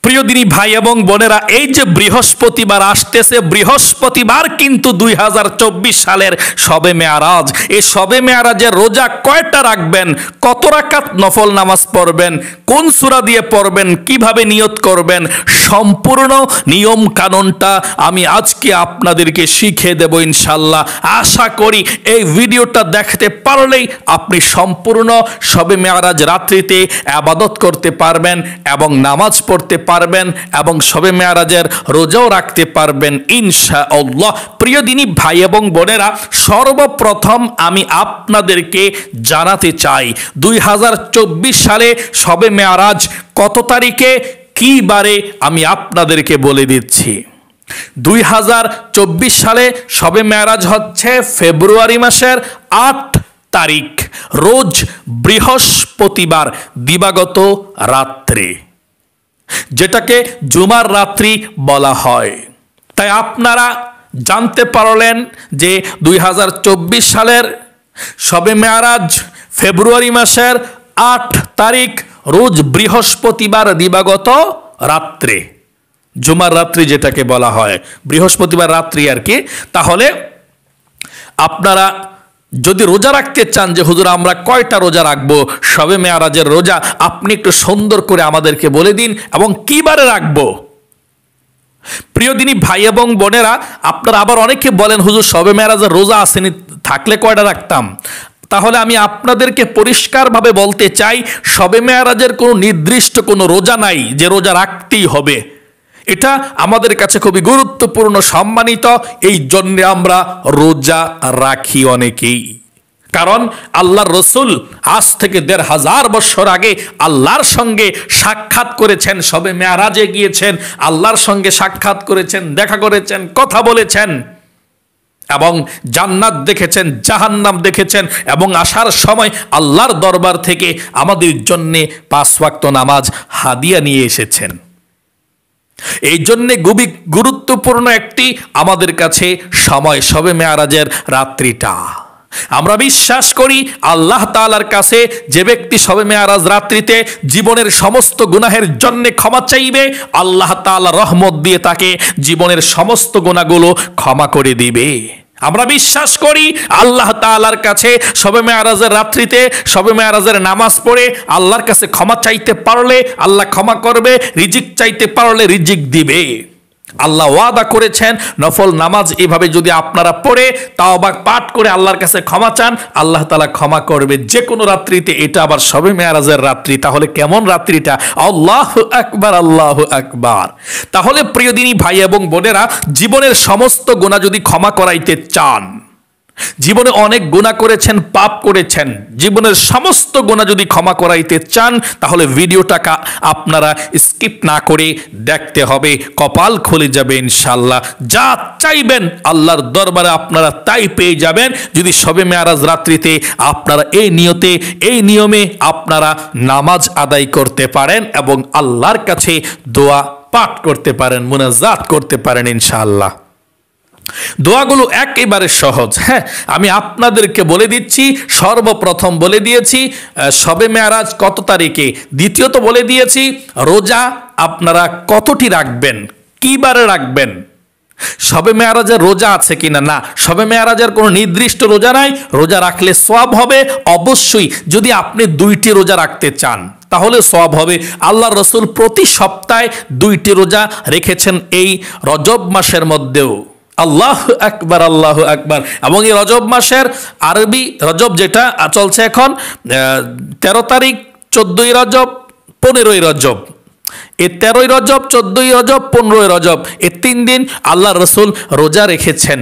প্রিয় দিনী ভাই এবং বোনেরা, এই যে বৃহস্পতিবার আসতেছে, বৃহস্পতিবার কিন্তু 2024 সালের শবে মেয়ারাজ। এই শবে মেয়ারাজের রোজা কয়টা রাখবেন, কত রাকাত নফল নামাজ পড়বেন, কোন সূরা দিয়ে পড়বেন, কিভাবে নিয়ত করবেন, সম্পূর্ণ নিয়ম কানুনটা আমি আজকে আপনাদেরকে শিখিয়ে দেব ইনশাল্লাহ। আশা করি এই ভিডিওটা দেখতে পারলেই আপনি সম্পূর্ণ শবে মেয়ারাজ রাত্রিতে ইবাদত করতে পারবেন এবং নামাজ পড়তে পারবেন এবং শবে মেয়ারাজের রোজাও রাখতে পারবেন ইনশাআল্লাহ। প্রিয় দিনী ভাই এবং বোনেরা, সর্বপ্রথম আমি আপনাদেরকে জানাতে চাই 2024 সালে শবে মেয়ারাজ কত তারিখে, কি বারে আমি আপনাদেরকে বলে দিচ্ছি। 2024 সালে শবে মেয়ারাজ হচ্ছে ফেব্রুয়ারি মাসের 8 তারিখ, রোজ বৃহস্পতিবার দিবাগত রাত্রে, যেটাকে জুমার রাত্রি বলা হয়। তাই আপনারা জানতে পারলেন যে 2024 সালের শবে মেয়ারাজ ফেব্রুয়ারি মাসের 8 তারিখ, রোজ বৃহস্পতিবার দিবাগত রাত্রে, জুমার রাত্রি যেটাকে বলা হয়, বৃহস্পতিবার রাত্রি আর কি। তাহলে আপনারা যদি রোজা রাখতে চান যে হুজুর আমরা কয়টা রোজা রাখবো শবে মেয়ারাজের রোজা, আপনি একটু সুন্দর করে আমাদেরকে বলে দিন এবং কি বারে রাখবো। প্রিয় দিনী ভাই এবং বোনেরা, আপনারা আবার অনেকে বলেন হুজুর শবে মেয়ারাজের রোজা আসেনি, থাকলে কয়টা রাখতাম। তাহলে আমি আপনাদেরকে পরিষ্কারভাবে বলতে চাই, শবে মেয়ারাজের কোনো নির্দিষ্ট কোনো রোজা নাই যে রোজা রাখতেই হবে। এটা আমাদের কাছে খুবই গুরুত্বপূর্ণ, সম্মানিত, এই জন্য আমরা রোজা রাখি অনেকেই। কারণ আল্লাহর রসুল আজ থেকে 1500 বছর আগে আল্লাহর সঙ্গে সাক্ষাৎ করেছেন, শবে মেয়ারাজে গিয়েছেন, আল্লাহর সঙ্গে সাক্ষাৎ করেছেন, দেখা করেছেন, কথা বলেছেন এবং জান্নাত দেখেছেন, জাহান্নাম দেখেছেন এবং আসার সময় আল্লাহর দরবার থেকে আমাদের জন্যে 5 ওয়াক্ত নামাজ হাদিয়া নিয়ে এসেছেন। এই জন্যে খুবই গুরুত্বপূর্ণ একটি আমাদের কাছে সময় শবে মেয়ারাজের রাত্রিটা। আমরা বিশ্বাস করি আল্লাহ তাআলার কাছে যে ব্যক্তি শবে মেয়ারাজ রাত্রিতে জীবনের সমস্ত গুনাহের জন্য ক্ষমা চাইবে, আল্লাহ তাআলা রহমত দিয়ে তাকে জীবনের সমস্ত গুনাহগুলো ক্ষমা করে দিবে। আমরা বিশ্বাস করি আল্লাহ তাআলার কাছে শবে মেয়ারাজের রাত্রিতে শবে মেয়ারাজের নামাজ পড়ে আল্লাহর কাছে ক্ষমা চাইতে পারলে আল্লাহ ক্ষমা করবে, রিজিক চাইতে পারলে রিজিক দিবে। আল্লাহ ওয়াদা করেছেন, নফল নামাজ এভাবে যদি আপনারা পড়ে তাওবা পাঠ করে আল্লাহর কাছে ক্ষমা চান, আল্লাহ তাআলা ক্ষমা করবে যে কোনো রাত্রিতে। এটা আবার শবে মেয়ারাজের রাত্রি, তাহলে কেমন রাত্রিটা? আল্লাহু আকবার, আল্লাহু আকবার। তাহলে প্রিয় দিনী ভাই এবং বোনেরা, জীবনের সমস্ত গুনাহ যদি ক্ষমা করাইতে চান, জীবনে অনেক গুনাহ করেছেন, পাপ করেছেন, জীবনের সমস্ত গুনাহ যদি ক্ষমা করাইতে চান, তাহলে ভিডিওটা আপনারা স্কিপ না করে দেখতে হবে, কপাল খুলে যাবে ইনশাআল্লাহ। যা চাইবেন আল্লাহর দরবারে আপনারা তাই পেয়ে যাবেন, যদি শবে মেয়ারাজ রাত্রিতে আপনারা এই নিয়তে, এই নিয়মে আপনারা নামাজ আদায় করতে পারেন এবং আল্লাহর কাছে দোয়া পাঠ করতে পারেন, মুনাজাত করতে পারেন ইনশাআল্লাহ। দোয়াগুলো একেবারে সহজ। হ্যাঁ, আমি আপনাদেরকে বলে দিচ্ছি, সর্বপ্রথম বলে দিয়েছি শবে মেয়ারাজ কত তারিখে, দ্বিতীয়ত বলে দিয়েছি রোজা আপনারা কতটি রাখবেন, কি বারে রাখবেন। শবে মেয়ারাজের রোজা আছে কিনা, না, শবে মেয়ারাজের কোনো নির্দিষ্ট রোজা নাই। রোজা রাখলে সওয়াব হবে অবশ্যই। যদি আপনি 2টি রোজা রাখতে চান তাহলে সওয়াব হবে। আল্লাহর রাসূল প্রতি সপ্তাহে 2টি রোজা রেখেছেন এই রজব মাসের মধ্যেও। আল্লাহু আকবার, আল্লাহু আকবার। এবং এই রজব মাসের আরবি রজব যেটা চলছে এখন 13 তারিখ, 14ই রজব, 15ই রজব, এই 13ই রজব, 14ই রজব, 15ই রজব, এই 3 দিন আল্লাহর রাসূল রোজা রেখেছেন।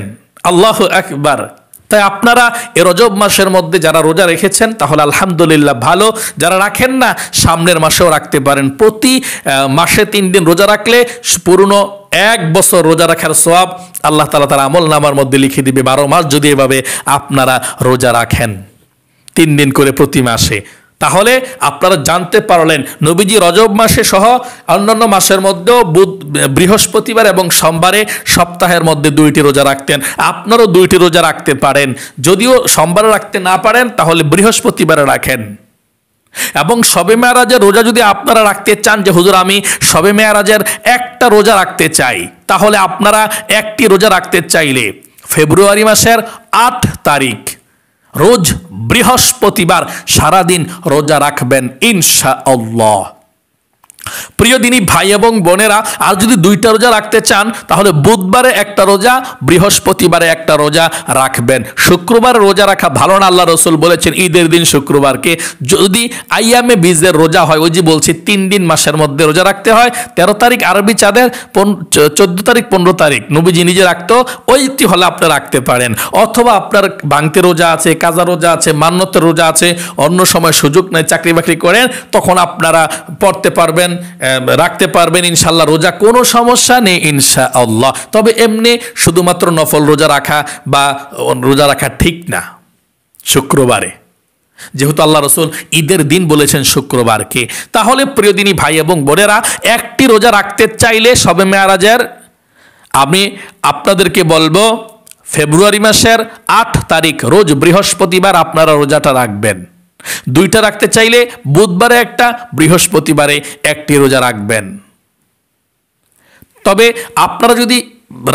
আল্লাহু আকবার। তাই আপনারা এই রজব মাসের মধ্যে যারা রোজা রেখেছেন তাহলে আলহামদুলিল্লাহ ভালো, যারা রাখেন না সামনের মাসেও রাখতে পারেন। প্রতি মাসে 3 দিন রোজা রাখলে পুরনো 1 বছর রোজা রাখার সওয়াব আল্লাহ তাআলা তার আমল নামার মধ্যে লিখে দিবে। 12 মাস যদি এভাবে আপনারা রোজা রাখেন 3 দিন করে প্রতি মাসে, তাহলে আপনারা জানতে পারলেন নবীজি রজব মাসে সহ অন্যান্য মাসের মধ্যেও বৃহস্পতিবার এবং সোমবারে সপ্তাহের মধ্যে 2টি রোজা রাখতেন। আপনারাও 2টি রোজা রাখতে পারেন। যদিও সোমবারে রাখতে না পারেন তাহলে বৃহস্পতিবারে রাখেন। এবং শবে মেরাজের রোজা যদি আপনারা রাখতে চান যে হুজুর আমি শবে মেরাজের একটা রোজা রাখতে চাই, তাহলে আপনারা একটি রোজা রাখতে চাইলে ফেব্রুয়ারি মাসের 8 তারিখ রোজ বৃহস্পতিবার সারাদিন রোজা রাখবেন ইনশাআল্লাহ। প্রিয় দিনী ভাই এবং বোনেরা, আর যদি 2টা রোজা রাখতে চান তাহলে বুধবারে একটা রোজা, বৃহস্পতিবারে একটা রোজা রাখবেন। শুক্রবার রোজা রাখা ভালো না, আল্লাহ রসুল বলেছেন ঈদের দিন শুক্রবারকে যদি আইয়ামে বীজের রোজা হয়, ওই যে বলছি 3 দিন মাসের মধ্যে রোজা রাখতে হয়, 13 তারিখ আরবি চাঁদের, 14 তারিখ 15 তারিখ নবীজি নিজে রাখতো, ওইটি হলে আপনি রাখতে পারেন। অথবা আপনার ভাঙতে রোজা আছে, কাজা রোজা আছে, মান্যতের রোজা আছে, অন্য সময় সুযোগ নেই, চাকরি বাকরি করেন, তখন আপনারা পড়তে পারবেন, রাখতে পারবেন ইনশাআল্লাহ রোজা, কোনো সমস্যা নেই ইনশাআল্লাহ। তবে এমনি শুধুমাত্র নফল রোজা রাখা বা রোজা রাখা ঠিক না শুক্রবারে, যেহেতু আল্লাহ রসুল ঈদের দিন বলেছেন শুক্রবারকে। তাহলে প্রিয় দিনী ভাই এবং বোনেরা, একটি রোজা রাখতে চাইলে শবে মেরাজের আমি আপনাদেরকে বলবো ফেব্রুয়ারি মাসের 8 তারিখ রোজ বৃহস্পতিবার আপনারা রোজাটা রাখবেন। 2টা রাখতে চাইলে বুধবারে একটা, বৃহস্পতিবারে একটি রোজা রাখবেন। তবে আপনারা যদি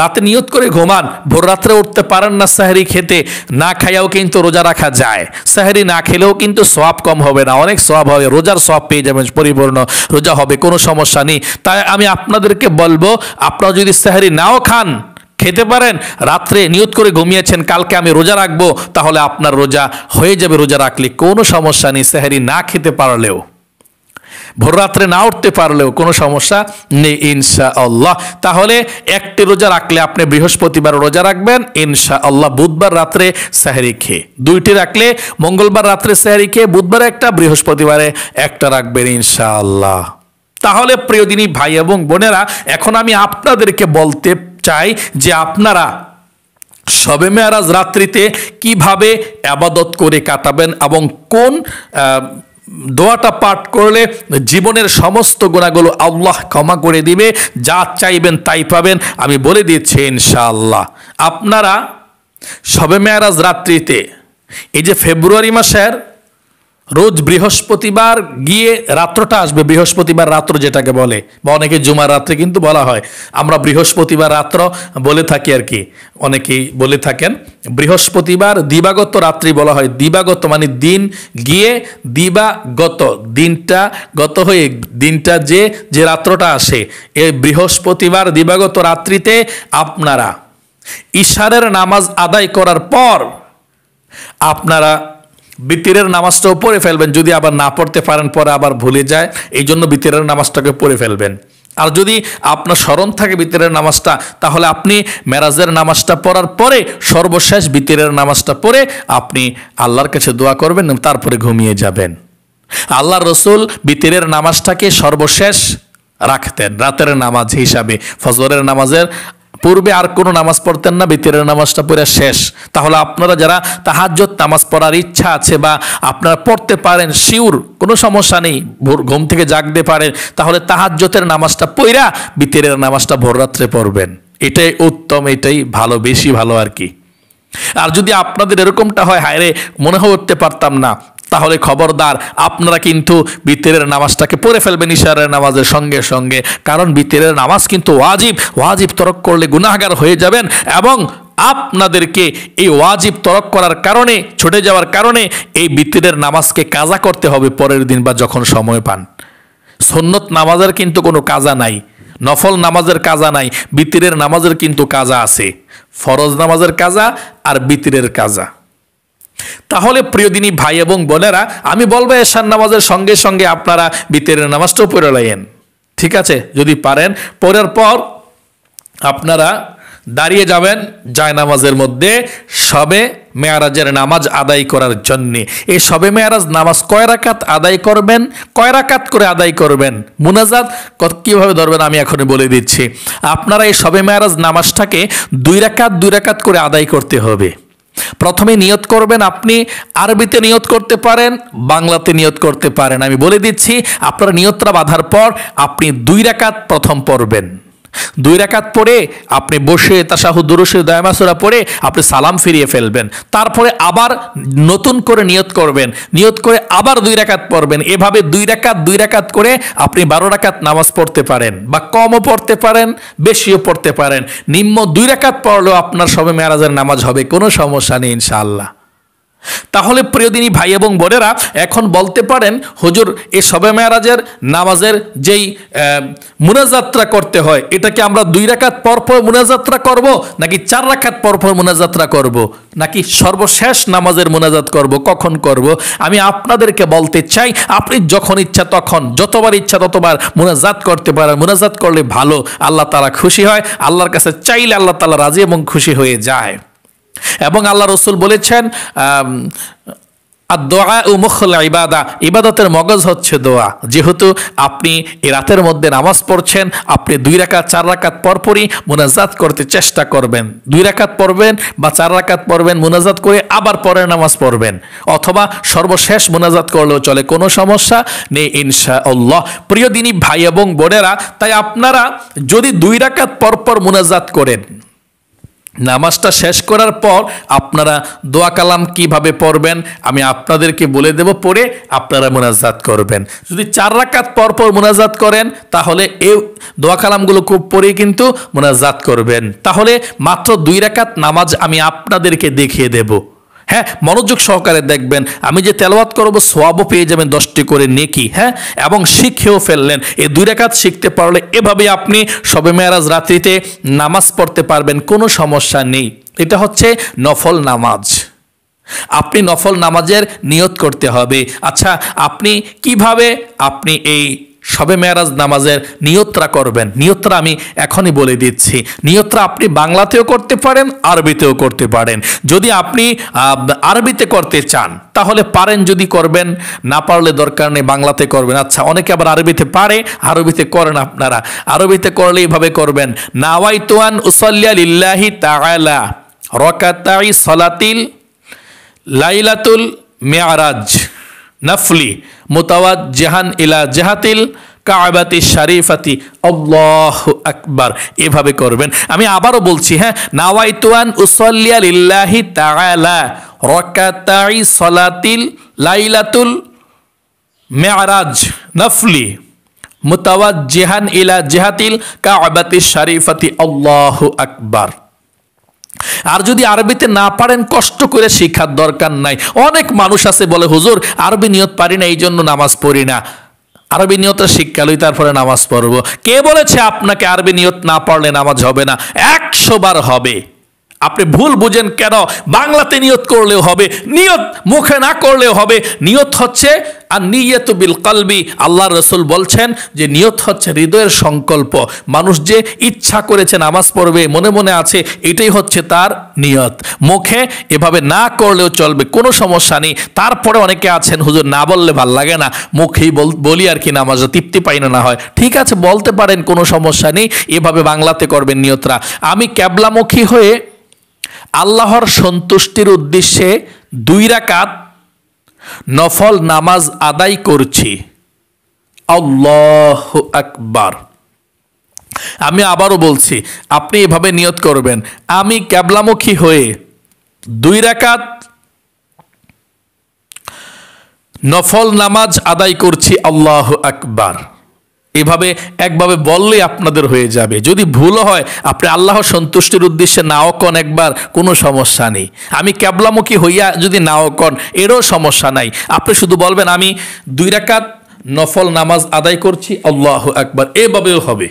রাতে নিয়ত করে ঘুমান, ভোর রাত্রে উঠতে পারেন না সাহরি খেতে, না খাইয়াও কিন্তু রোজা রাখা যায়। সাহরি না খেলেও কিন্তু সওয়াব কম হবে না, অনেক সওয়াব হবে, রোজার সওয়াব পেয়ে যাবেন, পরিপূর্ণ রোজা হবে, কোনো সমস্যা নেই। তাই আমি আপনাদেরকে বলবো, আপনারা যদি সাহরি নাও খান, খেতে পারেন, রাত্রে নিয়ত করে ঘুমিয়েছেন কালকে আমি রোজা রাখবো, তাহলে আপনার রোজা হয়ে যাবে, রোজা রাখলে কোনো সমস্যা নেই। সাহরি না খেতে পারলেও, ভোর রাত্রে না উঠতে পারলেও কোনো সমস্যা নেই ইনশাআল্লাহ। তাহলে একটি রোজা রাখলে আপনি বৃহস্পতিবার রোজা রাখবেন ইনশাআল্লাহ, বুধবার রাত্রে সাহরি খেয়ে। 2টি রাখলে মঙ্গলবার রাত্রে সাহরি খেয়ে বুধবারে একটা, বৃহস্পতিবারে একটা রাখবেন ইনশাআল্লাহ। তাহলে প্রিয় দিনী ভাই এবং বোনেরা, এখন আমি আপনাদেরকে বলতে চাই যে আপনারা শবে মেরাজ রাত্রিতে কিভাবে ইবাদত করে কাটাবেন এবং কোন দোয়াটা পাঠ করলে জীবনের সমস্ত গুনাহগুলো আল্লাহ ক্ষমা করে দিবে, যা চাইবেন তাই পাবেন, আমি বলে দিচ্ছি ইনশাআল্লাহ। আপনারা শবে মেরাজ রাত্রিতে এই যে ফেব্রুয়ারি মাসের রোজ বৃহস্পতিবার গিয়ে রাত্রটা আসবে, বৃহস্পতিবার রাত্র যেটাকে বলে, বা অনেকে জুমার রাত্রে কিন্তু বলা হয়, আমরা বৃহস্পতিবার রাত্র বলে থাকি আর কি, অনেকেই বলে থাকেন। বৃহস্পতিবার দিবাগত রাত্রি বলা হয়, দিবাগত মানে দিন গিয়ে দিবাগত, দিনটা গত হয়ে দিনটা যে রাত্রটা আসে, এই বৃহস্পতিবার দিবাগত রাত্রিতে আপনারা ইশারের নামাজ আদায় করার পর আপনারা বিতিরের নামাজটাও পড়ে ফেলবেন, যদি আবার না পড়তে পারেন পরে আবার ভুলে যায়, এই জন্য বিতিরের নামাজটাকে পড়ে ফেলবেন। আর যদি আপনার স্মরণ থাকে বিতিরের নামাজটা, তাহলে আপনি মেরাজের নামাজটা পড়ার পরে সর্বশেষ বিতিরের নামাজটা পড়ে আপনি আল্লাহর কাছে দোয়া করবেন, তারপরে ঘুমিয়ে যাবেন। আল্লাহর রসুল বিতিরের নামাজটাকে সর্বশেষ রাখতেন রাতের নামাজ হিসাবে, ফজরের নামাজের পূর্বে আর কোনো নামাজ পড়তেন না, বিতিরের নামাজটা পড়ে শেষ। তাহলে আপনারা যারা তাহাজ্জুদ নামাজ পড়ার ইচ্ছা আছে বা আপনারা পড়তে পারেন শিওর, কোনো সমস্যা নেই, ভোর ঘুম থেকে জাগতে পারেন, তাহলে তাহাজ্জুদের নামাজটা পড়া বিতিরের নামাজটা ভোর রাত্রে পড়বেন, এটাই উত্তম, এটাই ভালো, বেশি ভালো আর কি। আর যদি আপনাদের এরকমটা হয়, হায় রে মনে হয় উঠতে পারতাম না, তাহলে খবরদার, আপনারা কিন্তু বিতিরের নামাজটাকে পড়ে ফেলবেন ইশারের নামাজের সঙ্গে সঙ্গে, কারণ বিতিরের নামাজ কিন্তু ওয়াজিব, ওয়াজিব তরক করলে গুনাহগার হয়ে যাবেন, এবং আপনাদেরকে এই ওয়াজিব তরক করার কারণে, ছুটে যাওয়ার কারণে এই বিতিরের নামাজকে কাজা করতে হবে পরের দিন বা যখন সময় পান। সুন্নত নামাজের কিন্তু কোনো কাজা নাই, নফল নামাজের কাজা নাই, বিতিরের নামাজের কিন্তু কাজা আছে, ফরজ নামাজের কাজা আর বিতিরের কাজা। তাহলে প্রিয় দিনী ভাই এবং বোনেরা, আমি বলবো এশার নামাজের সঙ্গে সঙ্গে আপনারা বিতিরের নামাজটাও পড়ে লাইয়েন, ঠিক আছে? যদি পারেন পড়ার পর আপনারা দাঁড়িয়ে যাবেন জায়নামাজের মধ্যে শবে মেয়ারাজের নামাজ আদায় করার জন্যে। এই শবে মেয়ারাজ নামাজ কয় রাকাত আদায় করবেন, কয় রাকাত করে আদায় করবেন, মুনাজাত কীভাবে ধরবেন আমি এখনই বলে দিচ্ছি। আপনারা এই শবে মেয়ারাজ নামাজটাকে 2 রাকাত করে আদায় করতে হবে। প্রথমে নিয়ত করবেন, আপনি আরবিতে নিয়ত করতে পারেন, বাংলাতে নিয়ত করতে পারেন, আমি বলে দিচ্ছি। আপনারা নিয়তটা বাঁধার পর আপনি 2 রাকাত প্রথম পড়বেন, 2 রাকাত পড়ে আপনি বসে তাশাহুদ দুরূদ শরীফ দোয়া সূরা পড়ে আপনি সালাম ফিরিয়ে ফেলবেন, তারপরে আবার নতুন করে নিয়ত করবেন, নিয়ত করে আবার 2 রাকাত পড়বেন। এভাবে 2 রাকাত করে আপনি 12 রাকাত নামাজ পড়তে পারেন, বা কমও পড়তে পারেন, বেশিও পড়তে পারেন। নিম্ন 2 রাকাত পড়লেও আপনার শবে মেরাজের নামাজ হবে, কোনো সমস্যা নেই ইনশাআল্লাহ। তাহলে প্রিয় দিনী ভাই এবং বোনেরা, এখন বলতে পারেন হুজুর এই শবে মেরাজের নামাজের যেই মুনাজাতরা করতে হয়, এটাকে আমরা 2 রাকাত পর পর মুনাজাতরা করব, নাকি 4 রাকাত পর পর মুনাজাতরা করব, নাকি সর্বশেষ নামাজের মুনাজাত করব, কখন করব? আমি আপনাদেরকে বলতে চাই, আপনি যখন ইচ্ছা তখন, যতবার ইচ্ছা ততবার মুনাজাত করতে পারেন। মুনাজাত করলে ভালো, আল্লাহ তাআলা খুশি হয়, আল্লাহর কাছে চাইলে আল্লাহ তাআলা রাজি এবং খুশি হয়ে যায়। এবং আল্লাহ রসুল বলেছেন দোয়া ও মুখল ইবাদা, ইবাদতের মগজ হচ্ছে দোয়া। যেহেতু আপনি এই রাতের মধ্যে নামাজ পড়ছেন, আপনি 2 রাকাত 4 রাকাত পরপরই মুনাজাত করতে চেষ্টা করবেন। 2 রাকাত পড়বেন বা 4 রাকাত পড়বেন, মুনাজাত করে আবার পরের নামাজ পড়বেন, অথবা সর্বশেষ মুনাজাত করলেও চলে, কোনো সমস্যা নেই ইনশাআল্লাহ। প্রিয় দিনী ভাই এবং বোনেরা, তাই আপনারা যদি 2 রাকাত পরপর মুনাজাত করেন, নামাজটা শেষ করার পর আপনারা দোয়া কালাম কিভাবে পড়বেন আমি আপনাদেরকে বলে দেব, পড়ে আপনারা মুনাজাত করবেন। যদি 4 রাকাত পর পর মুনাজাত করেন, তাহলে এই দোয়া কালামগুলো খুব পড়ে কিন্তু মুনাজাত করবেন। তাহলে মাত্র 2 রাকাত নামাজ আমি আপনাদেরকে দেখিয়ে দেব। হ্যাঁ, মনোযোগ সহকারে দেখবেন, আমি যে তেলাওয়াত করব সওয়াবও পেয়ে যাবেন 10টি করে নেকি। হ্যাঁ, এবং শিখেও ফেললেন। এই 2 রাকাত শিখতে পারলে এভাবে আপনি শবে মেরাজ রাত্রিতে নামাজ পড়তে পারবেন, কোনো সমস্যা নেই। এটা হচ্ছে নফল নামাজ। আপনি নফল নামাজের নিয়ত করতে হবে। আচ্ছা, আপনি কিভাবে আপনি এই শবে মেরাজ নামাজের নিয়তরা করবেন, নিয়তরা আমি এখনই বলে দিচ্ছি। নিয়তরা আপনি বাংলাতেও করতে পারেন, আরবিতেও করতে পারেন। যদি আপনি আরবিতে করতে চান তাহলে পারেন, যদি করবেন, না পারলে দরকার নেই, বাংলাতে করবেন। আচ্ছা, অনেকে আবার আরবিতে পারে, আরবিতে করেন আপনারা। আরবিতে করলে এইভাবে করবেন, নাওয়াইতু আন উসাল্লিয়া লিল্লাহি তাআলা রাকাতাই সালাতিল লাইলাতুল মিআরাজ নফলি মুতাওয়াজ্জিহান ইলা জিহাতিল কাবাতি শরীফাতি আল্লাহু আকবার। এভাবে করবেন। আমি আবারও বলছি, হ্যাঁ, নাওয়াইতু আন উসাল্লিয়া লিল্লাহি তাআলা রাকাতাই সালাতিল লাইলাতুল মিআরাজ নফলি মুতাওয়াজ্জিহান ইলা জিহাতিল কাবাতি শরীফাতি আল্লাহু আকবার। আর যদি আরবিতে না পারেন, কষ্ট করে শিখার দরকার নাই। অনেক মানুষ আছে বলে হুজুর আরবি নিয়ত পারি না, এই জন্য নামাজ পড়ি না। আরবি নিয়তটা শিক্ষালই তারপরে নামাজ পড়বো। কে বলেছে আপনাকে আরবি নিয়ত না পড়লে নামাজ হবে না? 100 বার হবে। আপনি ভুল বুঝেন কেন? বাংলাতে নিয়ত করলেও হবে, নিয়ত মুখে না করলেও হবে। নিয়ত হচ্ছে আর নিয়ত বিল কলবি। আল্লাহ রসুল বলছেন যে নিয়ত হচ্ছে হৃদয়ের সংকল্প। মানুষ যে ইচ্ছা করেছে নামাজ পড়বে, মনে মনে আছে, এটাই হচ্ছে তার নিয়ত। মুখে এভাবে না করলেও চলবে, কোনো সমস্যা নেই। তারপরে অনেকে আছেন হুজুর না বললে ভাল লাগে না, মুখেই বলি আর কি, নামাজে তৃপ্তি পাই না হয়। ঠিক আছে, বলতে পারেন, কোনো সমস্যা নেই। এভাবে বাংলাতে করবেন নিয়তরা। আমি ক্যাবলামুখী হয়ে আল্লাহর সন্তুষ্টির উদ্দেশ্যে 2 রাকাত নফল নামাজ আদায় করছি। আল্লাহু আকবার। আমি আবারও বলছি, আপনি এভাবে নিয়ত করবেন, আমি ক্যাবলামুখী হয়ে 2 রাকাত নফল নামাজ আদায় করছি। আল্লাহু আকবার। এভাবে একভাবে বললে আপনাদের হয়ে যাবে। যদি ভুল হয়, আপনি আল্লাহর সন্তুষ্টির উদ্দেশ্যে নাও কন একবার, কোনো সমস্যা নেই। আমি ক্যাবলামুখী হইয়া যদি নাও কন, এরও সমস্যা নাই। আপনি শুধু বলবেন আমি 2 রাকাত নফল নামাজ আদায় করছি, আল্লাহু আকবার। এভাবেও হবে,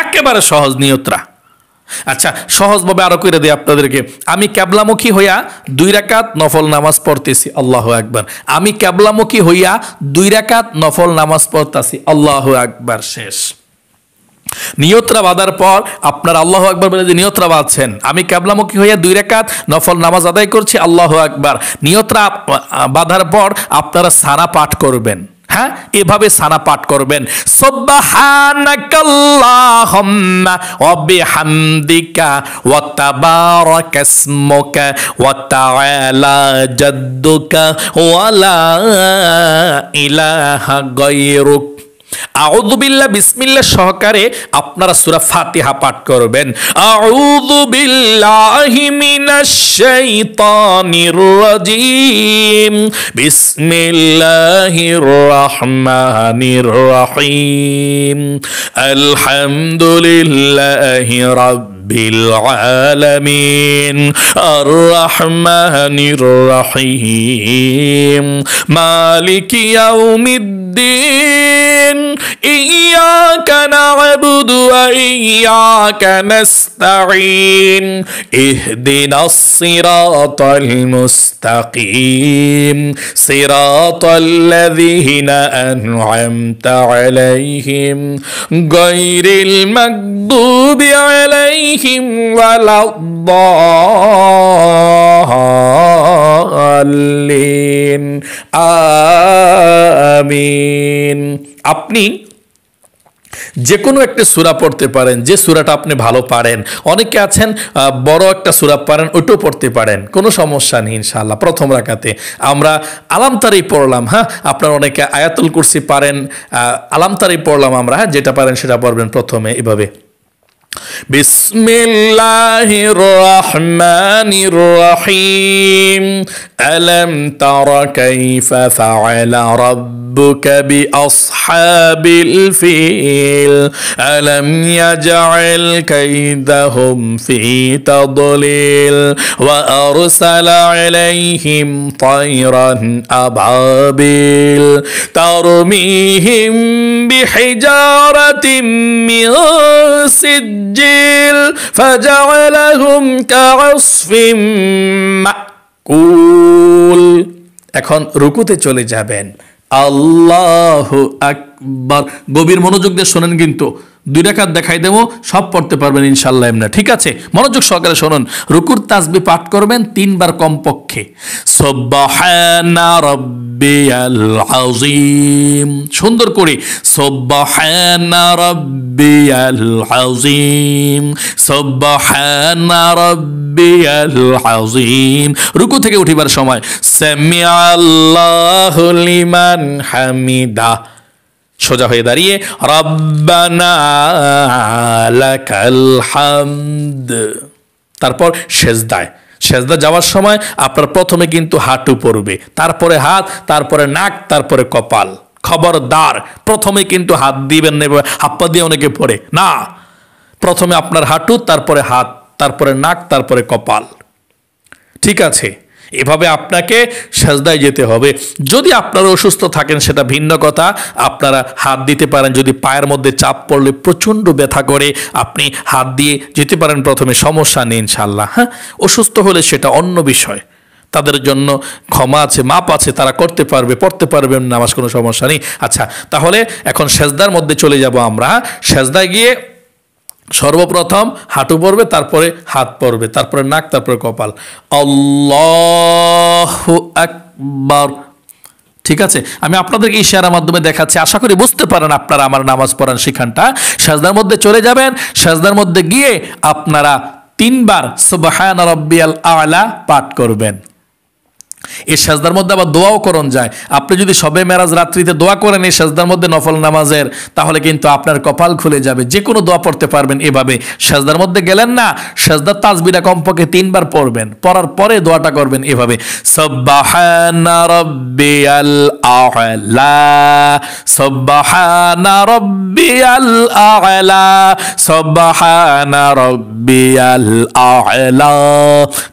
একেবারে সহজ নিয়তরা। আচ্ছা, সহজভাবে আরো করে দিই আপনাদেরকে। আমি ক্যাবলামুখী হইয়া 2 রাকাত নফল নামাজ পড়তেছি, আল্লাহু আকবার। আমি ক্যাবলামুখী হইয়া 2 রাকাত নফল নামাজ পড়তেছি, আল্লাহু আকবার। শেষ। নিয়তরা বাঁধার পর আপনারা আল্লাহু আকবার বলে যে নিয়তরা বাঁধছেন, আমি ক্যাবলামুখী হইয়া 2 রাকাত নফল নামাজ আদায় করছি, আল্লাহু আকবার। নিয়তরা বাঁধার পর আপনারা সানা পাঠ করবেন। হ্যাঁ, এভাবে সানা পাঠ করবেন, সুবহানাকাল্লাহুম্মা ওয়া বিহামদিকা ওয়া তাবারাকাসমুকা ওয়া তাআলা জাদ্দুকা ওয়া লা ইলাহা গায়রুক আউযু বিল্লাহ বিসমিল্লাহ সহকারে আপনারা সূরা ফাতিহা পাঠ করবেন। আউযু বিল্লাহি মিনাশ শাইতানির রাজিম, বিসমিল্লাহির রহমানির রহিম, আলহামদুলিল্লাহি রাব্বিল আলামিন, আর রহমানির রহিম, মালিকি ইয়াউমিদ্দিন, ইয়্যাকা না'বুদু ওয়া ইয়্যাকা নাস্তাঈন, ইহদিনাস সিরাতাল মুস্তাকিম, সিরাতাল্লাযীনা আন'আমতা আলাইহিম, গায়রিল মাগদুবি আলাইহিম ওয়ালাদ-দাল্লিন, আমিন। আপনি যে কোনো একটা সূরা পড়তে পারেন, যে সূরাটা আপনি ভালো পারেন। অনেকে আছেন বড় একটা সূরা পারেন, ওইটাও পড়তে পারেন, কোনো সমস্যা নেই ইনশাআল্লাহ। প্রথম রাকাতে আমরা আলামতারি পড়লাম, হ্যাঁ, আপনারা অনেকে আয়াতুল কুরসি পারেন, আলামতারি পড়লাম আমরা, হ্যাঁ, যেটা পারেন সেটা পড়বেন প্রথমে এভাবে, বিসমিল্লাহির রহমানির রহিম, আলাম তারা কাইফা ফাআলা রাব্বুকা বিআসহাবিল ফিল, আলাম ইয়াজআল কাইদাহুম ফি তাদলিল, ওয়া আরসালা আলাইহিম তায়রান আবাবিল, তারমিহিম বিহিজারাতিন মিন সিজ্জিল, ফাজআলাহুম কাআসফিম মাকুল। এখন রুকুতে চলে যাবেন। আল্লাহু আকবার। গভীর মনোযোগ দিয়ে শোনেন, কিন্তু 2 রাকাত দেখাই দেবো, সব পড়তে পারবেন ইনশাআল্লাহ এমনি, ঠিক আছে? মনোযোগ সহকারে শুনুন। রুকুর তাসবিহ পাঠ করবেন 3 বার কমপক্ষে। সুবহানা রাব্বিয়াল আযীম, সুন্দর করে সুবহানা রাব্বিয়াল আযীম, সুবহানা রাব্বিয়াল আযীম। রুকু থেকে উঠিবার সময় সামিআল্লাহু লিমান হামিদা, সোজা হয়ে দাঁড়িয়ে রব্বানা লাকাল হামদ। তারপর সেজদায়, সেজদা যাওয়ার সময় আপনার প্রথমে কিন্তু হাঁটু পড়বে, তারপরে হাত, তারপরে নাক, তারপরে কপাল। খবরদার প্রথমে কিন্তু হাত দিবেন না, হাপ্পা দিয়ে অনেকে পড়ে না। প্রথমে আপনার হাঁটু, তারপরে হাত, তারপরে নাক, তারপরে কপাল, ঠিক আছে? এভাবে আপনাকে সেজদায় যেতে হবে। যদি আপনারা অসুস্থ থাকেন সেটা ভিন্ন কথা, আপনারা হাত দিতে পারেন। যদি পায়ের মধ্যে চাপ পড়লে প্রচণ্ড ব্যথা করে, আপনি হাত দিয়ে যেতে পারেন প্রথমে, সমস্যা নেই ইনশাআল্লাহ। হ্যাঁ, অসুস্থ হলে সেটা অন্য বিষয়, তাদের জন্য ক্ষমা আছে, মাপ আছে, তারা করতে পারবে, পড়তে পারবেন নামাজ, কোনো সমস্যা নেই। আচ্ছা, তাহলে এখন সেজদার মধ্যে চলে যাব আমরা। সেজদায় গিয়ে সর্বপ্রথম হাঁটু পড়বে, তারপরে হাত পড়বে, তারপরে নাক, তারপরে কপাল। আল্লাহু আকবার, ঠিক আছে? আমি আপনাদেরকে ইশারার মাধ্যমে দেখাচ্ছি, আশা করি বুঝতে পারেন আপনারা আমার নামাজ পড়ার শিখানটা। সেজদার মধ্যে চলে যাবেন। সেজদার মধ্যে গিয়ে আপনারা 3 বার সুবহান রাব্বিয়াল আ'লা পাঠ করবেন। এই সেজদার মধ্যে আবার দোয়াও করণ যায়। আপনি যদি শবে মেরাজ রাত্রিতে দোয়া করেন এই সেজদার মধ্যে নফল নামাজের, তাহলে কিন্তু আপনার কপাল খুলে যাবে। যে কোনো দোয়া পড়তে পারবেন এভাবে। সেজদার মধ্যে গেলেন না, সেজদার তাসবিহটা কমপক্ষে 3 বার পড়বেন, পড়ার পরে দোয়াটা করবেন এভাবে, সুবহানা রাব্বিয়াল আ'লা, সুবহানা রাব্বিয়াল আ'লা, সুবহানা রাব্বিয়াল আ'লা।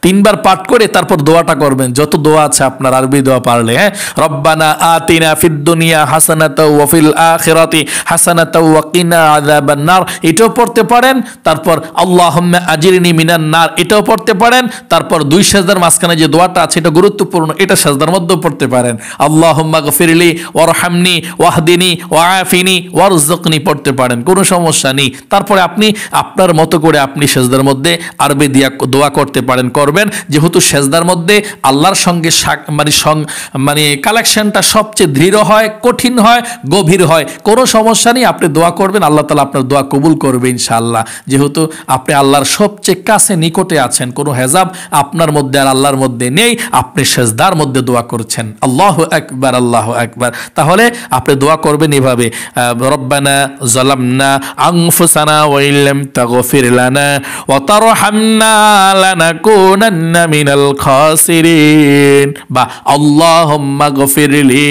3 বার পাঠ করে তারপর দোয়াটা করবেন, যত দোয়া আছে আপনার আরবি দোয়া পারলে। হ্যাঁ, রব্বানা আতিনা ফিদ দুনিয়া হাসানাতাও ওয়া ফিল আখিরাতি হাসানাতাও ওয়া কিনা আযাবান নার, এটাও পড়তে পারেন। তারপর আল্লাহুম্মা আজিরনি মিনান নার, এটাও পড়তে পারেন। তারপর 2 সেজদার মাঝখানে যে দোয়াটা আছে এটা গুরুত্বপূর্ণ, এটা সেজদার মধ্যেও পড়তে পারেন। আল্লাহুম্মা গফিরলি ওয়ারহামনি ওয়াহদিনি ওয়াআফিনি ওয়ারযুকনি পড়তে পারেন, কোনো সমস্যা নেই। তারপরে আপনি আপনার মতো করে আপনি সেজদার মধ্যে আরবি দিয়া দোয়া করতে পারেন, করবেন। যেহেতু সেজদার মধ্যে আল্লাহর সঙ্গে সঙ্গে মানে কালেকশনটা সবচেয়ে দৃঢ় হয়, কঠিন হয়, গভীর হয়। কোনো সমস্যা নেই, আপনি দোয়া করবেন, আল্লাহ তাআলা আপনার দোয়া কবুল করবে ইনশাআল্লাহ। যেহেতু আপনি আল্লাহর সবচেয়ে কাছে নিকটে আছেন, কোনো হেজাব আপনার মধ্যে আর আল্লাহর মধ্যে নেই, আপনি সেজদার মধ্যে দোয়া করছেন। আল্লাহু আকবার, আল্লাহু আকবার। তাহলে আপনি দোয়া করবেন এভাবে, রব্বানা যালামনা আনফুসানা ওয়া ইল্লাম তাগফির লানা ওয়া তারহামনা লানাকুনান্না মিনাল খাসিরিন, বা আল্লাহুম্মা গফিরলি,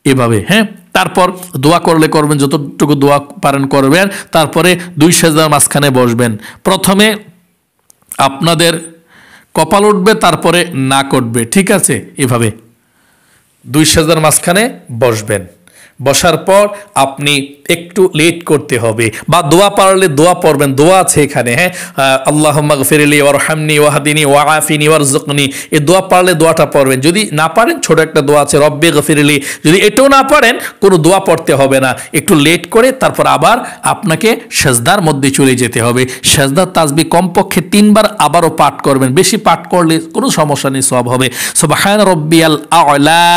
এভাবে। হ্যাঁ, তারপর দোয়া করবেন যতটুকু দোয়া পারেন করবেন। তারপরে 2 সেজদার মাঝখানে বসবেন। প্রথমে আপনাদের কপাল উঠবে, তারপরে নাক উঠবে, ঠিক আছে? এভাবে 2 সেজদার মাঝখানে বসবেন। বসার পর আপনি একটু লেট করতে হবে, বা দোয়া পারলে দোয়া পড়বেন, দোয়া আছে এখানে। হ্যাঁ, আল্লাহুম্মা গফিরলি ওয়ারহামনি ওয়াহদিনি ওয়াআফিনি ওয়ারযুকনি, এই দোয়া পারলে দোয়াটা পড়বেন। যদি না পারেন ছোট একটা দোয়া আছে, রব্বি গফিরলি, যদি এটাও না পারেন কোনো দোয়া পড়তে হবে না, একটু লেট করে তারপর আবার আপনাকে সেজদার মধ্যে চলে যেতে হবে। সেজদার তাসবিহ কমপক্ষে 3 বার আবারও পাঠ করবেন, বেশি পাঠ করলে কোনো সমস্যা নেই, সওয়াব হবে। সুবহান রাব্বিয়াল আ'লা,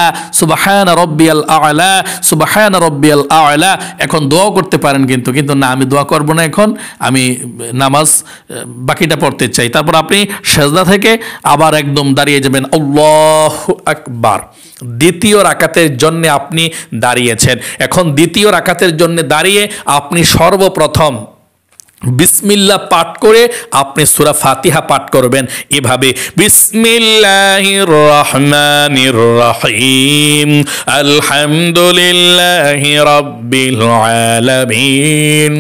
সুবহান রাব্বিয়াল আ'লা, সুবহান রাব্বিয়াল আ'লা। এখন দোয়া করতে পারেন, কিন্তু না, আমি দোয়া করব না, এখন আমি নামাজ বাকিটা পড়তে চাই। তারপর আপনি সেজদা থেকে আবার একদম দাঁড়িয়ে যাবেন, আল্লাহু আকবার। দ্বিতীয় রাকাতের জন্য আপনি দাঁড়িয়েছেন, এখন দ্বিতীয় রাকাতের জন্য দাঁড়িয়ে আপনি সর্বপ্রথম বিসমিল্লাহ পাঠ করে আপনি সূরা ফাতিহা পাঠ করবেন এভাবে, বিসমিল্লাহির রহমানির রহিম, আলহামদুলিল্লাহি রাব্বিল আলামিন,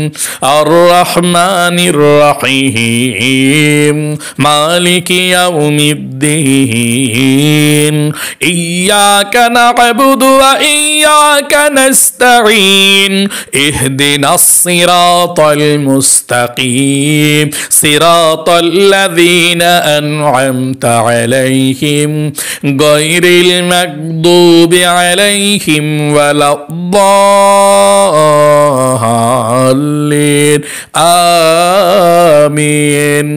আর রহমানির রহিম, মালিকি ইয়াউমিদ্দিন, ইয়াকা না'বুদু ওয়া ইয়াকা নাস্তাঈন, ইহদিনাস সিরাতাল মুস্তাকিম, صراط الذين أنعمت عليهم غير المغضوب عليهم ولا الضالين আমিন।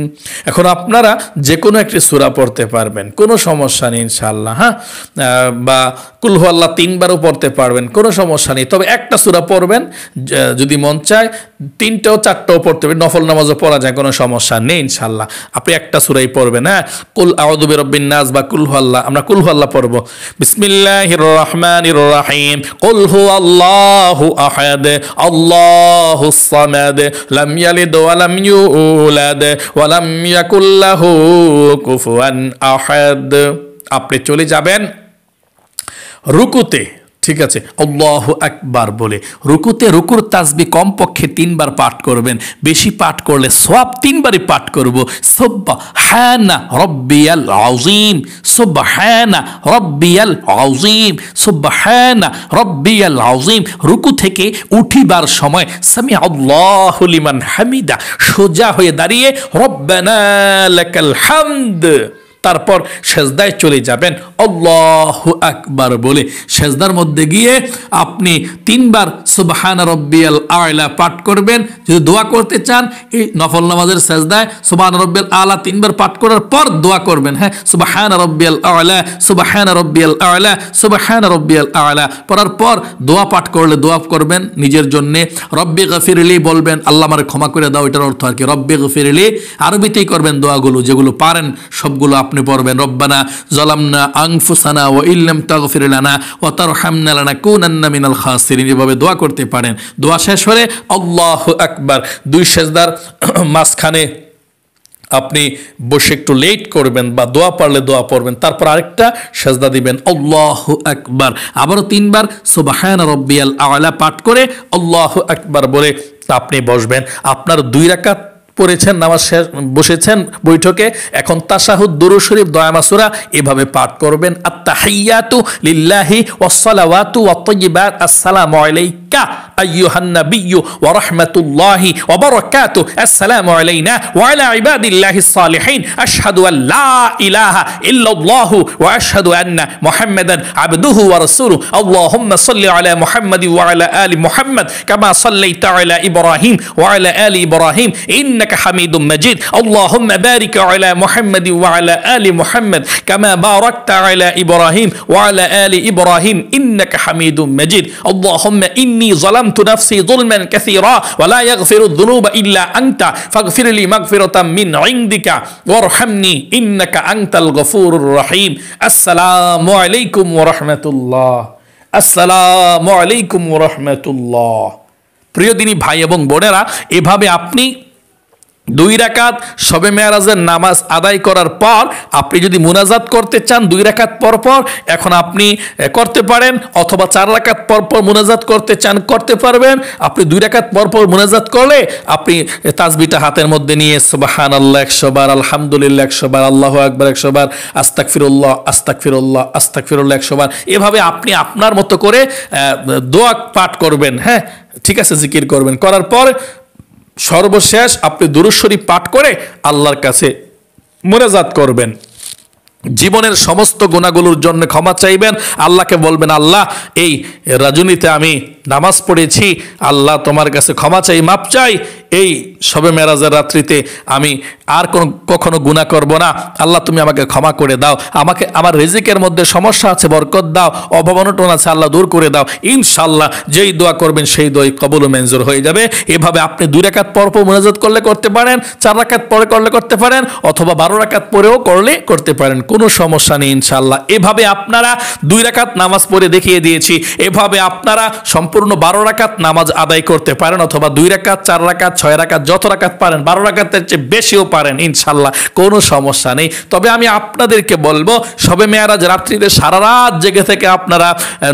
এখন আপনারা যে কোনো একটি সূরা পড়তে পারবেন, কোনো সমস্যা নেই ইনশাআল্লাহ। হ্যাঁ, বা কুল হু আল্লাহ 3 বারও পড়তে পারবেন, কোনো সমস্যা নেই। তবে একটা সূরা পড়বেন, যদি মন চায় 3টাও 4টাও পড়তে পারবেন, নফল নামাজও পড়া যায়, কোনো সমস্যা নেই ইনশাআল্লাহ। আপনি একটা সূরাই পড়বেন। হ্যাঁ, কুল আউযু বিরাব্বিন নাস বা কুল হু আল্লাহ, আমরা কুল হু আল্লাহ পড়ব। বিসমিল্লাহির রহমানির রহিম, কুল হু আল্লাহু আহাদ, আল্লাহুস সামাদ, লাম ইয়ালিদ ওয়া লাম ইউলাদ ওয়া লাম ইয়াকুল লাহু কুফুয়ান আহাদ। আপনি চলে যাবেন রুকুতে, ঠিক আছে? আল্লাহু আকবার বলে রুকুর তাসবিহ কমপক্ষে 3 বার পাঠ করবেন, বেশি পাঠ করলে সওয়াব 3 বারই পাঠ করব। সুবহানা রাব্বিয়াল আযীম, সুবহানা রাব্বিয়াল আযীম, সুবহানা রাব্বিয়াল আযীম। রুকু থেকে উঠিবার সময় সামি আল্লাহু লিমান হামিদা, সোজা হয়ে দাঁড়িয়ে রব্বানা লাকাল হামদ, তারপর সেজদায় চলে যাবেন আল্লাহু আকবার বলে। সেজদার মধ্যে গিয়ে আপনি 3 বার সুবহানা রাব্বিয়াল আ'লা পাঠ করবেন। যদি দোয়া করতে চান, এই নফল নামাজের সেজদায় সুবহানা রাব্বিয়াল আ'লা 3 বার পাঠ করার পর দোয়া করবেন। হ্যাঁ, সুবহানা রাব্বিয়াল আ'লা, সুবহানা রাব্বিয়াল আ'লা, সুবহানা রাব্বিয়াল আ'লা পড়ার পর দোয়া পাঠ করলে দোয়া করবেন নিজের জন্য, রব্বি গফিরলি বলবেন, আল্লাহ আমারে ক্ষমা করে দাও, এটার অর্থ আর কি, রব্বি গফিরলি। আরবিতেই করবেন দোয়াগুলো, যেগুলো পারেন সবগুলো আপনি পড়বেন। রব্বানা যালামনা আনফুসানা ওয়া ইল্লাম তাগফির লানা ওয়া তারহামনা লানাকুনান্না মিনাল খাসিরিন, এভাবে দোয়া করতে পারেন। দোয়া শেষ হলে আল্লাহু আকবার, 2 সেজদার মাঝখানে আপনি বসে একটু লেট করবেন, বা দোয়া পারলে দোয়া পড়বেন, তারপর আরেকটা সেজদা দিবেন আল্লাহু আকবার, আবারও 3 বার সুবহানা রাব্বিয়াল আ'লা পাঠ করে আল্লাহু আকবার বলে আপনি বসবেন। আপনার 2 রাকাত পড়েছেন, নামাজ শেষ, বসেছেন বৈঠকে, এখন তাশাহুদ, দুরূদ শরীফ, দোয়া মাসুরা এভাবে পাঠ করবেন। আত-তাহিয়াতু লিল্লাহি ওয়াস-সালাওয়াতু ওয়াত-তাইয়্যিবাত, আসসালামু আলাইকা আইয়ুহান নাবিয়্যু ওয়া রাহমাতুল্লাহি ওয়া বারাকাতুহু আসসালামু আলাইনা ওয়া আলা ইবাদিল্লাহিস সালিহিন আশহাদু আল লা ইলাহা ইল্লাল্লাহু ওয়া আশহাদু আন্না মুহাম্মাদান আবদুহু ওয়া রাসূলুহু আল্লাহুম্মা সাল্লি আলা মুহাম্মাদি ওয়া আলা আলি মুহাম্মাদ কামা সাল্লাইতা আলা ইব্রাহিম ওয়া আলা আলি ইব্রাহিম ইন্নাকা হামিদুম মাজিদ আল্লাহুম্মা বারিক আলা মুহাম্মাদি ওয়া আলা আলি মুহাম্মাদ কামা বারাকতা আলা ইব্রাহিম ওয়া আলা আলি ইব্রাহিম ইন্নাকা হামিদুম মাজিদ আল্লাহুম্মা ইন্নী যালামতু নাফসি যুলমান কাসীরা ওয়া লা ইয়াগফিরুয যুনুবা ইল্লা আনতা ফাগফিরলি মাগফিরাতাম মিন ইনদিকা ওয়ারহামনি ইন্নাকা আনতাল গফুরুর রহিম আসসালামু আলাইকুম ওয়া রাহমাতুল্লাহ আসসালামু আলাইকুম ওয়া রাহমাতুল্লাহ। প্রিয় দিনী ভাই এবং বোনেরা, এভাবে আপনি 2 রাকাত শবে মেরাজের নামাজ আদায় করার পর আপনি যদি মুনাজাত করতে চান 2 রাকাত পর পর এখন আপনি করতে পারেন, অথবা 4 রাকাত পর পর মুনাজাত করতে চান করতে পারবেন। আপনি 2 রাকাত পর পর মুনাজাত করলে আপনি তাসবিহটা হাতের মধ্যে নিয়ে সুবহানাল্লাহ 100 বার, আলহামদুলিল্লাহ 100 বার, আল্লাহু আকবার 100 বার, আস্তাগফিরুল্লাহ আস্তাগফিরুল্লাহ আস্তাগফিরুল্লাহ 100 বার। এভাবে আপনি আপনার মতো করে দোয়া পাঠ করবেন। হ্যাঁ, ঠিক আছে, জিকির করবেন। করার পর সর্বশেষ আপনি দুরূদ শরীফ পাঠ করে আল্লাহর কাছে মুনাজাত করবেন। জীবনের সমস্ত গুনাহগুলোর জন্য ক্ষমা চাইবেন। আল্লাহকে বলবেন, আল্লাহ এই রজনীতে আমি নামাজ পড়েছি, আল্লাহ তোমার কাছে ক্ষমা চাই, মাপ চাই। এই শবে মেরাজের রাত্রিতে আমি আর কখনো গুনাহ করব না। আল্লাহ তুমি আমাকে ক্ষমা করে দাও, আমাকে আমার রিজিকের মধ্যে সমস্যা আছে বরকত দাও, অভাব অনটন আছে আল্লাহ দূর করে দাও। ইনশাআল্লাহ যেই দোয়া করবেন সেই দোয়াই কবুল ও মঞ্জুর হয়ে যাবে। এভাবে আপনি 2 রাকাত পর পর মুনাজাত করলে করতে পারেন, 4 রাকাত পরে করলে করতে পারেন, অথবা 12 রাকাত পরেও করলে করতে পারেন, কোনো সমস্যা নেই ইনশাআল্লাহ। এভাবে আপনারা 2 রাকাত নামাজ পড়ে দেখিয়ে দিয়েছি, এভাবে আপনারা সম্পূর্ণ 12 রাকাত নামাজ আদায় করতে পারেন, অথবা 2 রাকাত 4 রাকাত 6 রাকাত যত রাকাত পারেন, 12 রাকাতের চেয়ে বেশিও পারেন ইনশাআল্লাহ, কোনো সমস্যা নেই। তবে আমি আপনাদেরকে বলবো শবে মেরাজ রাত্রিতে সারা রাত জেগে থেকে আপনারা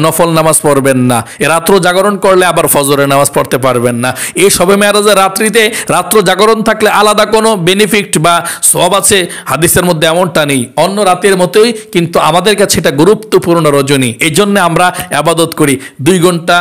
নফল নামাজ পড়বেন না। রাত্র জাগরণ করলে আবার ফজরের নামাজ পড়তে পারবেন না। এই শবে মেরাজের রাত্রিতে রাত্র জাগরণ থাকলে আলাদা কোনো বেনিফিট বা সওয়াব আছে হাদিসের মধ্যে এমনটা নেই। অন্য রাতের মতোই কিন্তু আমাদের কাছে এটা গুরুত্বপূর্ণ রজনী। এই জন্য আমরা ইবাদত করি 2 ঘন্টা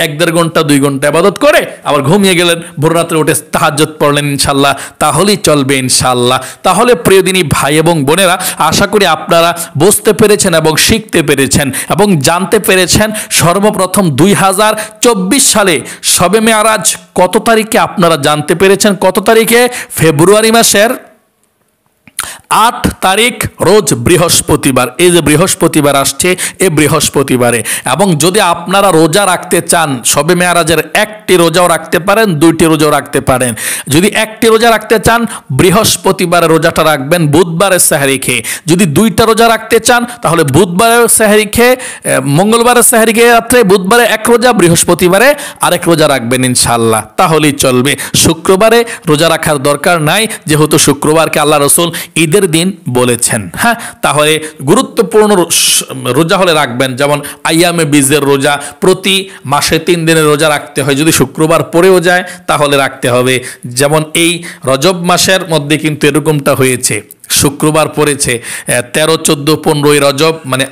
1-1.5 ঘন্টা 2 ঘন্টা ইবাদত করে আবার ঘুমিয়ে গেলেন, ভোর রাত্রে উঠে তাহাজ্জুদ পড়লেন ইনশাআল্লাহ, তাহলেই চলবে ইনশাআল্লাহ। তাহলে প্রিয় দিনী ভাই এবং বোনেরা, আশা করি আপনারা বুঝতে পেরেছেন এবং শিখতে পেরেছেন এবং জানতে পেরেছেন সর্বপ্রথম 2024 সালে শবে মেরাজ কত তারিখে আপনারা জানতে পেরেছেন। কত তারিখে? ফেব্রুয়ারি মাসের 8 তারিখ, রোজ বৃহস্পতিবার। এই যে বৃহস্পতিবার আসছে, এই বৃহস্পতিবারে। এবং যদি আপনারা রোজা রাখতে চান শবে মেরাজের 1টি রোজাও রাখতে পারেন, 2টি রোজাও রাখতে পারেন। যদি 1টি রোজা রাখতে চান বৃহস্পতিবারে রোজাটা রাখবেন বুধবারের সেহরি খেয়ে। যদি 2টা রোজা রাখতে চান তাহলে বুধবারের সেহরি খেয়ে, মঙ্গলবারের সেহরি খেয়ে রাত্রে বুধবারে 1 রোজা, বৃহস্পতিবারে আরেক রোজা রাখবেন ইনশাআল্লাহ, তাহলেই চলবে। শুক্রবারে রোজা রাখার দরকার নাই, যেহেতু শুক্রবারকে আল্লাহ রাসূল ঈদের দিন বলেছেন। হ্যাঁ, তাহলে গুরুত্বপূর্ণ রোজা হলে রাখবেন, যেমন আইয়ামে বীজের রোজা, প্রতি মাসে 3 দিনের রোজা রাখতে হয়। যদি শুক্রবার পড়েও যায় তাহলে রাখতে হবে। যেমন এই রজব মাসের মধ্যে কিন্তু এরকমটা হয়েছে, শুক্রবার পড়েছে 13, 14, 15 রজব, মানে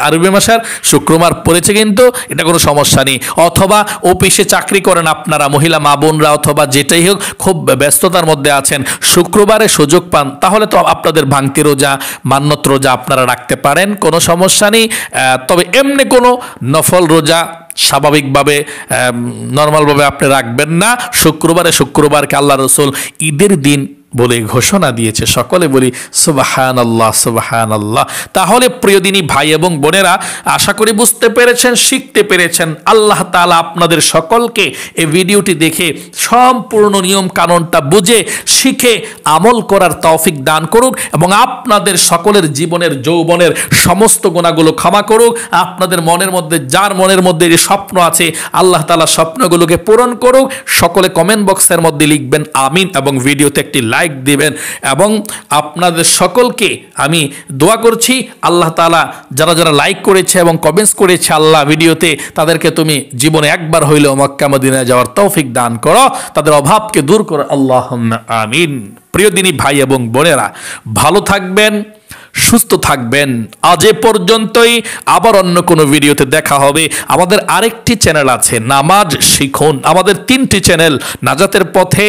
আরবি মাসের শুক্রবার পড়েছে, কিন্তু এটা কোনো সমস্যা নেই। অথবা অফিসে চাকরি করেন আপনারা, মহিলা মা বোনরা, অথবা যেটাই হোক খুব ব্যস্ততার মধ্যে আছেন, শুক্রবারে সুযোগ পান, তাহলে তো আপনাদের ভাঙতি রোজা, মান্যত রোজা আপনারা রাখতে পারেন, কোনো সমস্যা নেই। তবে এমনি কোনো নফল রোজা স্বাভাবিকভাবে নর্মালভাবে আপনি রাখবেন না। শুক্রবারকে আল্লাহ রাসূল ঈদের দিন বলে ঘোষণা দিয়েছে। সকলে বলি সুবহানাল্লাহ সুবহানাল্লাহ। তাহলে প্রিয় দিনী ভাই এবং বোনেরা, আশা করি বুঝতে পেরেছেন, শিখতে পেরেছেন। আল্লাহ তাআলা আপনাদের সকলকে এই ভিডিওটি দেখে সম্পূর্ণ নিয়ম কানুনটা বুঝে শিখে আমল করার তৌফিক দান করুক এবং আপনাদের সকলের জীবনের যৌবনের সমস্ত গুনাহগুলো ক্ষমা করুক। আপনাদের মনের মধ্যে, যার মনের মধ্যে যে স্বপ্ন আছে, আল্লাহ তাআলা স্বপ্নগুলোকে পূরণ করুক। সকলে কমেন্ট বক্সের মধ্যে লিখবেন আমিন এবং ভিডিওতে একটি লাইক দিবেন। এবং আপনাদের সকলকে আমি দোয়া করছি, আল্লাহ তাআলা যারা যারা লাইক করেছে এবং কমেন্টস করেছে আল্লাহ ভিডিওতে, তাদেরকে তুমি জীবনে একবার হইলেও মক্কা মদিনায় যাওয়ার তৌফিক দান করো, তাদের অভাবকে দূর করো, আল্লাহুম্মা আমিন। প্রিয় দিনী ভাই এবং বোনেরা, ভালো থাকবেন, সুস্থ থাকবেন। আজ এ পর্যন্তই, আবার অন্য কোনো ভিডিওতে দেখা হবে। আমাদের আরেকটি চ্যানেল আছে নামাজ শিখুন। আমাদের 3টি চ্যানেল, নাজাতের পথে,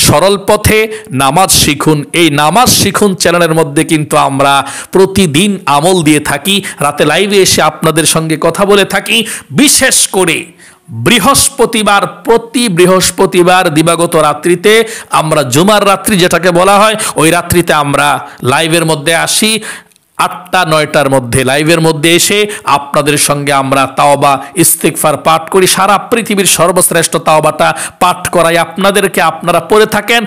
সরল পথে, নামাজ শিখুন। এই নামাজ শিখুন চ্যানেলের মধ্যে কিন্তু আমরা প্রতিদিন আমল দিয়ে থাকি, রাতে লাইভে এসে আপনাদের সঙ্গে কথা বলে থাকি। বিশেষ করে বৃহস্পতিবার, প্রতি বৃহস্পতিবার দিবাগত রাত্রিতে আমরা জুমার রাত্রি যেটাকে বলা হয়, ওই রাত্রিতে আমরা লাইভের মধ্যে আসি 8টা-9টার মধ্যে। লাইভের মধ্যে এসে আপনাদের সঙ্গে আমরা তাওবা ইস্তিগফার পাঠ করি। সারা পৃথিবীর সর্বশ্রেষ্ঠ তাওবাটা পাঠ করাই আপনাদেরকে, আপনারা পড়ে থাকেন,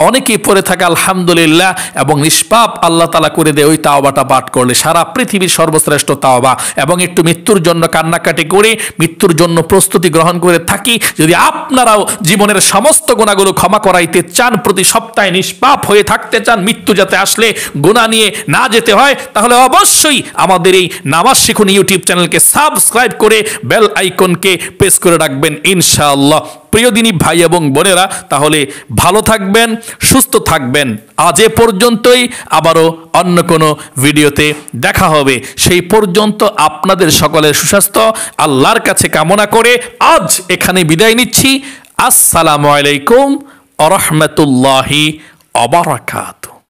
অনেকেই পড়ে থাকে আলহামদুলিল্লাহ, এবং নিষ্পাপ আল্লাহ তাআলা করে দেয় ওই তাওবাটা পাঠ করলে, সারা পৃথিবীর সর্বশ্রেষ্ঠ তাওবা। এবং একটু মৃত্যুর জন্য কান্নাকাটি করে, মৃত্যুর জন্য প্রস্তুতি গ্রহণ করে থাকি। যদি আপনারাও জীবনের সমস্ত গুনাহগুলো ক্ষমা করাইতে চান, প্রতি সপ্তাহে নিষ্পাপ হয়ে থাকতে চান, মৃত্যু যাতে আসলে গুনাহ নিয়ে না যেতে হয়, তাহলে অবশ্যই আমাদের এই নামাজ শিখুন ইউটিউব চ্যানেলকে সাবস্ক্রাইব করে বেল আইকনকে প্রেস করে রাখবেন ইনশাআল্লাহ। প্রিয় দিনী ভাই এবং বোনেরা, তাহলে ভালো থাকবেন, সুস্থ থাকবেন। আজ এ পর্যন্তই, আবারও অন্য কোনো ভিডিওতে দেখা হবে। সেই পর্যন্ত আপনাদের সকলের সুস্বাস্থ্য আল্লাহর কাছে কামনা করে আজ এখানে বিদায় নিচ্ছি। আসসালামু আলাইকুম ওয়া রাহমাতুল্লাহি ওয়া বারাকাতুহু।